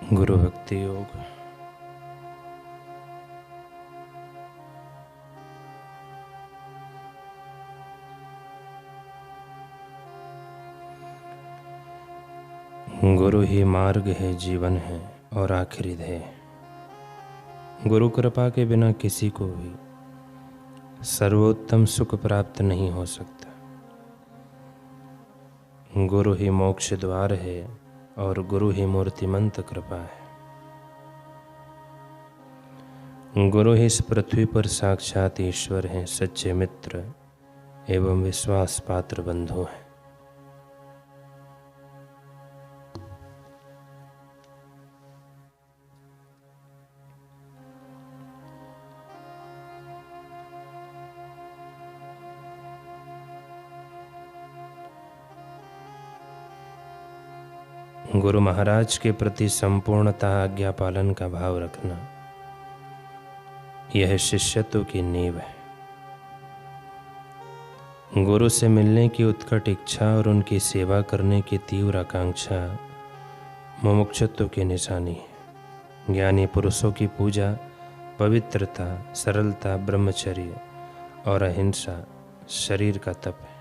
गुरु भक्ति योग। गुरु ही मार्ग है, जीवन है और आखिरी ध्येय। गुरु कृपा के बिना किसी को भी सर्वोत्तम सुख प्राप्त नहीं हो सकता। गुरु ही मोक्ष द्वार है और गुरु ही मूर्तिमंत कृपा है। गुरु ही इस पृथ्वी पर साक्षात ईश्वर हैं, सच्चे मित्र एवं विश्वास पात्र बंधु हैं। गुरु महाराज के प्रति संपूर्णतः आज्ञा पालन का भाव रखना, यह शिष्यत्व की नींव है। गुरु से मिलने की उत्कट इच्छा और उनकी सेवा करने की तीव्र आकांक्षा मुमुक्षुत्व की निशानी है। ज्ञानी पुरुषों की पूजा पवित्रता, सरलता, ब्रह्मचर्य और अहिंसा शरीर का तप है।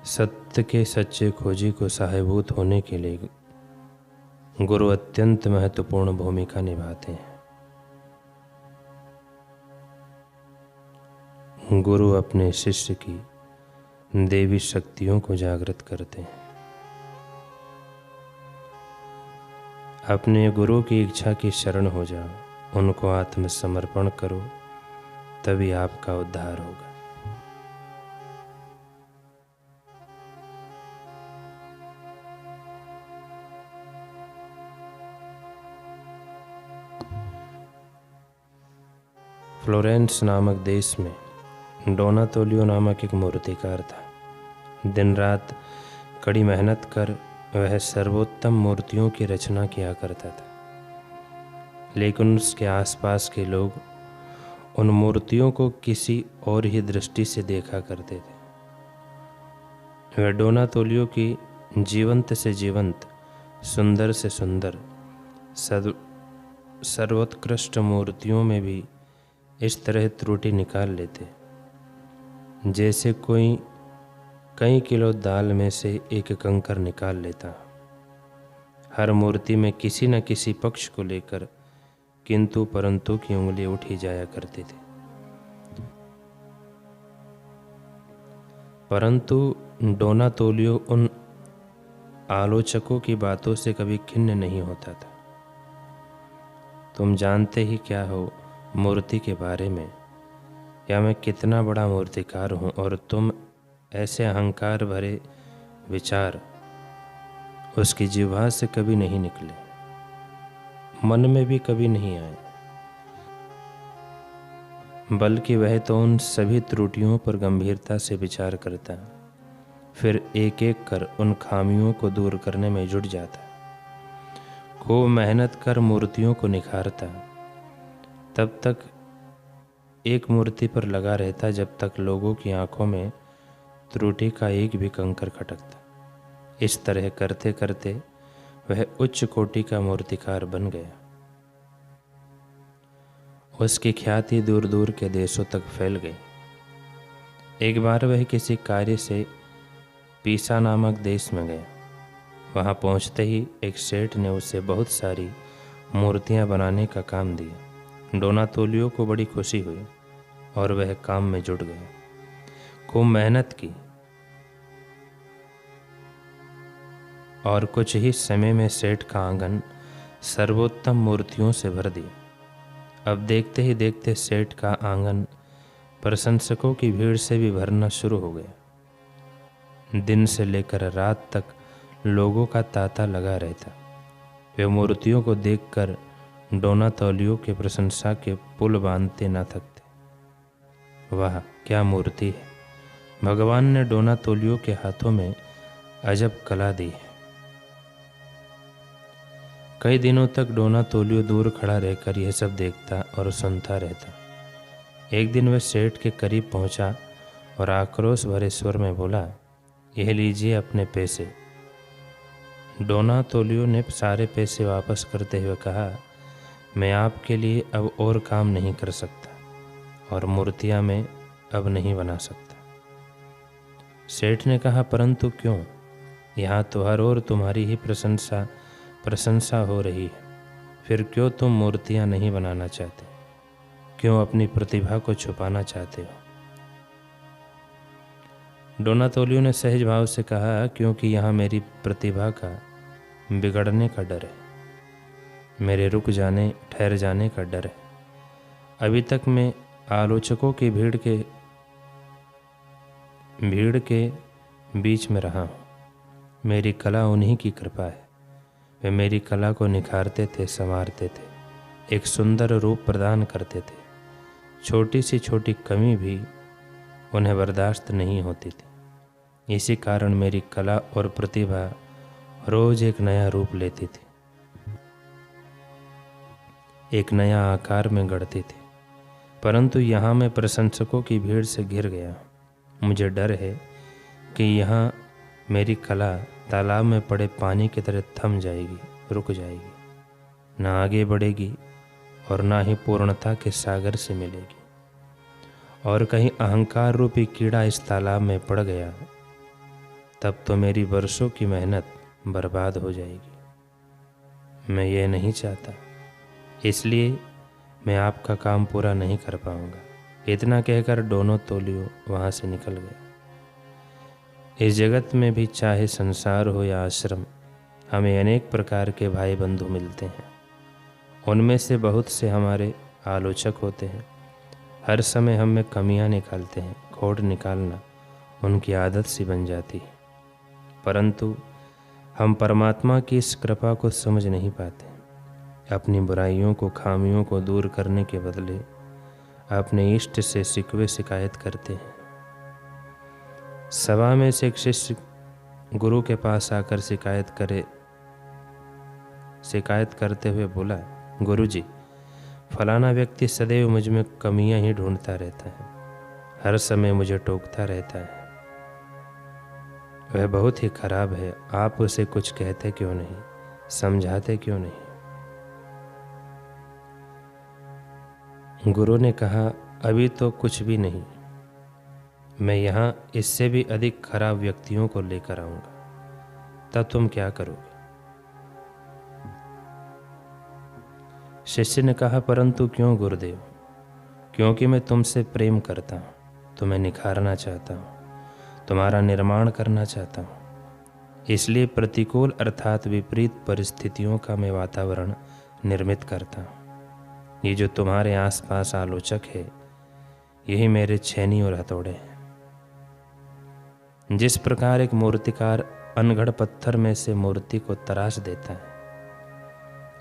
सत्य के सच्चे खोजी को सहायभूत होने के लिए गुरु अत्यंत महत्वपूर्ण भूमिका निभाते हैं। गुरु अपने शिष्य की देवी शक्तियों को जागृत करते हैं। अपने गुरु की इच्छा की शरण हो जाओ, उनको आत्मसमर्पण करो, तभी आपका उद्धार होगा। फ्लोरेंस नामक देश में डोनातोलियो नामक एक मूर्तिकार था। दिन रात कड़ी मेहनत कर वह सर्वोत्तम मूर्तियों की रचना किया करता था, लेकिन उसके आसपास के लोग उन मूर्तियों को किसी और ही दृष्टि से देखा करते थे। वह डोनातोलियो की जीवंत से जीवंत, सुंदर से सुंदर, सर्वोत्कृष्ट मूर्तियों में भी इस तरह त्रुटि निकाल लेते, जैसे कोई कई किलो दाल में से एक कंकर निकाल लेता। हर मूर्ति में किसी न किसी पक्ष को लेकर किंतु परंतु की उंगली उठी जाया करती थी। परंतु डोनातोलियो उन आलोचकों की बातों से कभी खिन्न नहीं होता था। तुम जानते ही क्या हो मूर्ति के बारे में, या मैं कितना बड़ा मूर्तिकार हूँ, और तुम ऐसे अहंकार भरे विचार उसकी जिह्वा से कभी नहीं निकले, मन में भी कभी नहीं आए, बल्कि वह तो उन सभी त्रुटियों पर गंभीरता से विचार करता, फिर एक एक कर उन खामियों को दूर करने में जुट जाता। खूब मेहनत कर मूर्तियों को निखारता, तब तक एक मूर्ति पर लगा रहता जब तक लोगों की आंखों में त्रुटि का एक भी कंकर खटकता। इस तरह करते करते वह उच्च कोटि का मूर्तिकार बन गया। उसकी ख्याति दूर दूर के देशों तक फैल गई। एक बार वह किसी कार्य से पीसा नामक देश में गया। वहां पहुंचते ही एक सेठ ने उसे बहुत सारी मूर्तियां बनाने का काम दिया। डोनातोलियो को बड़ी खुशी हुई और वह काम में जुट गया। खूब मेहनत की और कुछ ही समय में सेठ का आंगन सर्वोत्तम मूर्तियों से भर दिया। अब देखते ही देखते सेठ का आंगन प्रशंसकों की भीड़ से भी भरना शुरू हो गया। दिन से लेकर रात तक लोगों का तांता लगा रहता। वे मूर्तियों को देखकर डोनातोलियो के प्रशंसा के पुल बांधते न थकते। वाह, क्या मूर्ति है! भगवान ने डोनातोलियो के हाथों में अजब कला दी है। कई दिनों तक डोनातोलियो दूर खड़ा रहकर यह सब देखता और सुनता रहता। एक दिन वह सेठ के करीब पहुंचा और आक्रोश भरे स्वर में बोला, यह लीजिए अपने पैसे। डोनातोलियो ने सारे पैसे वापस करते हुए कहा, मैं आपके लिए अब और काम नहीं कर सकता और मूर्तियां मैं अब नहीं बना सकता। सेठ ने कहा, परंतु क्यों? यहाँ तो हर ओर तुम्हारी ही प्रशंसा हो रही है, फिर क्यों तुम मूर्तियां नहीं बनाना चाहते? क्यों अपनी प्रतिभा को छुपाना चाहते हो? डोनातोलियो ने सहज भाव से कहा, क्योंकि यहाँ मेरी प्रतिभा का बिगड़ने का डर है, मेरे ठहर जाने का डर है। अभी तक मैं आलोचकों की भीड़ के बीच में रहा हूँ। मेरी कला उन्हीं की कृपा है। वे मेरी कला को निखारते थे, संवारते थे, एक सुंदर रूप प्रदान करते थे। छोटी सी छोटी कमी भी उन्हें बर्दाश्त नहीं होती थी। इसी कारण मेरी कला और प्रतिभा रोज एक नया रूप लेती थी, एक नया आकार में गढ़ती थी। परंतु यहाँ मैं प्रशंसकों की भीड़ से घिर गया। मुझे डर है कि यहाँ मेरी कला तालाब में पड़े पानी की तरह थम जाएगी, रुक जाएगी, ना आगे बढ़ेगी और ना ही पूर्णता के सागर से मिलेगी। और कहीं अहंकार रूपी कीड़ा इस तालाब में पड़ गया, तब तो मेरी वर्षों की मेहनत बर्बाद हो जाएगी। मैं ये नहीं चाहता, इसलिए मैं आपका काम पूरा नहीं कर पाऊंगा। इतना कहकर डोनातोलियो वहाँ से निकल गया। इस जगत में भी, चाहे संसार हो या आश्रम, हमें अनेक प्रकार के भाई बंधु मिलते हैं। उनमें से बहुत से हमारे आलोचक होते हैं। हर समय हम में कमियां निकालते हैं। खोट निकालना उनकी आदत सी बन जाती है। परंतु हम परमात्मा की इस कृपा को समझ नहीं पाते। अपनी बुराइयों को, खामियों को दूर करने के बदले अपने इष्ट से शिकवे शिकायत करते हैं। सभा में से एक शिष्य गुरु के पास आकर शिकायत करते हुए बोला, गुरुजी, फलाना व्यक्ति सदैव मुझ में कमियां ही ढूंढता रहता है, हर समय मुझे टोकता रहता है। वह बहुत ही खराब है। आप उसे कुछ कहते क्यों नहीं, समझाते क्यों नहीं? गुरु ने कहा, अभी तो कुछ भी नहीं, मैं यहाँ इससे भी अधिक खराब व्यक्तियों को लेकर आऊंगा, तब तुम क्या करोगे? शिष्य ने कहा, परंतु क्यों गुरुदेव? क्योंकि मैं तुमसे प्रेम करता हूँ, तुम्हें निखारना चाहता हूँ, तुम्हारा निर्माण करना चाहता हूँ। इसलिए प्रतिकूल अर्थात विपरीत परिस्थितियों का मैं वातावरण निर्मित करता हूँ। ये जो तुम्हारे आसपास आलोचक है, यही मेरे छेनी और हथौड़े हैं। जिस प्रकार एक मूर्तिकार अनगढ़ पत्थर में से मूर्ति को तराश देता है,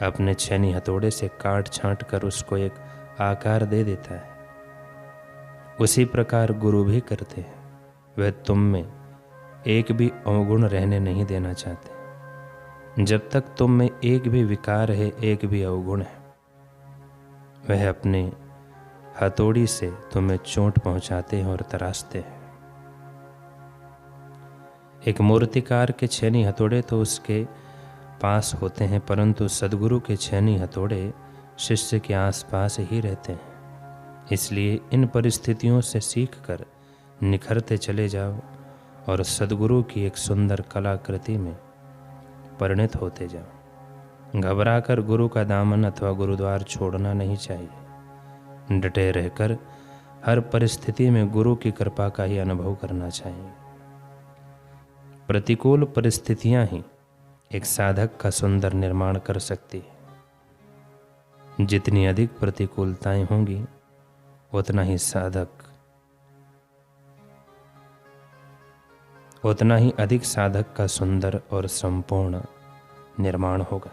अपने छेनी हथौड़े से काट छांट कर उसको एक आकार दे देता है, उसी प्रकार गुरु भी करते हैं। वह तुम में एक भी अवगुण रहने नहीं देना चाहते। जब तक तुम में एक भी विकार है, एक भी अवगुण है, वह अपने हथौड़ी से तुम्हें चोट पहुंचाते हैं और तराशते हैं। एक मूर्तिकार के छेनी हथौड़े तो उसके पास होते हैं, परंतु सद्गुरु के छेनी हथौड़े शिष्य के आसपास ही रहते हैं। इसलिए इन परिस्थितियों से सीखकर निखरते चले जाओ और सद्गुरु की एक सुंदर कलाकृति में परिणत होते जाओ। घबराकर गुरु का दामन अथवा गुरुद्वार छोड़ना नहीं चाहिए। डटे रहकर हर परिस्थिति में गुरु की कृपा का ही अनुभव करना चाहिए। प्रतिकूल परिस्थितियां ही एक साधक का सुंदर निर्माण कर सकती है। जितनी अधिक प्रतिकूलताएं होंगी, उतना ही अधिक साधक का सुंदर और संपूर्ण निर्माण होगा।